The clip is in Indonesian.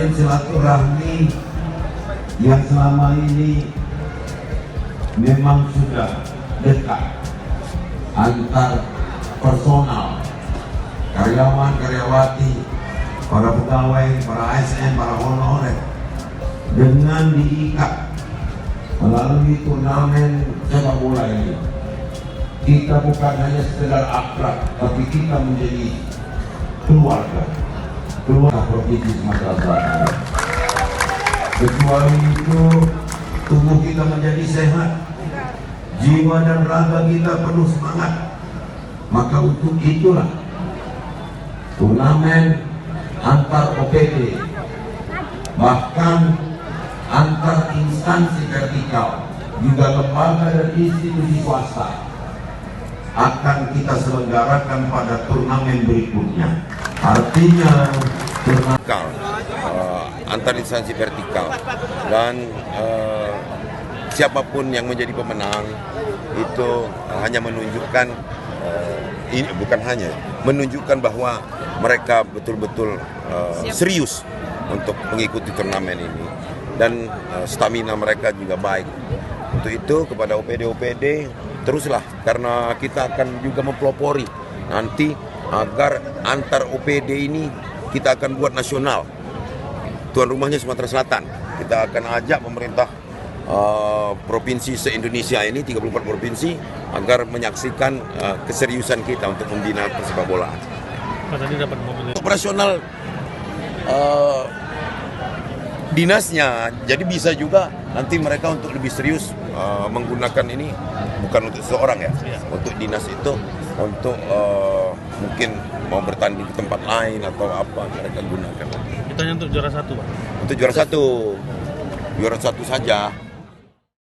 menjalin silaturahmi yang selama ini memang sudah dekat antar personal, karyawan, karyawati, para pegawai, para ASN, para honorer, dengan diikat melalui turnamen sepak bola ini. Kita bukan hanya sekedar akrab, tapi kita menjadi keluarga Provinsi Sumatera Selatan. Kecuali itu, tubuh kita menjadi sehat, jiwa dan raga kita penuh semangat. Maka untuk itulah turnamen antar OPD, bahkan antar instansi vertikal, juga lembaga dan institusi swasta akan kita selenggarakan pada turnamen berikutnya. Artinya turnamen antar instansi vertikal, dan siapapun yang menjadi pemenang itu hanya menunjukkan ini bukan hanya menunjukkan bahwa mereka betul-betul serius untuk mengikuti turnamen ini, dan stamina mereka juga baik. Untuk itu kepada OPD-OPD teruslah, karena kita akan juga mempelopori nanti agar antar OPD ini kita akan buat nasional. Tuan rumahnya Sumatera Selatan. Kita akan ajak pemerintah provinsi se-Indonesia ini, 34 provinsi, agar menyaksikan keseriusan kita untuk membina persepak bolaan. Operasional dinasnya, jadi bisa juga nanti mereka untuk lebih serius menggunakan ini bukan untuk seseorang ya, untuk dinas itu untuk mungkin mau bertanding ke tempat lain atau apa mereka gunakan. Itu hanya untuk juara satu, Pak? Untuk juara satu saja.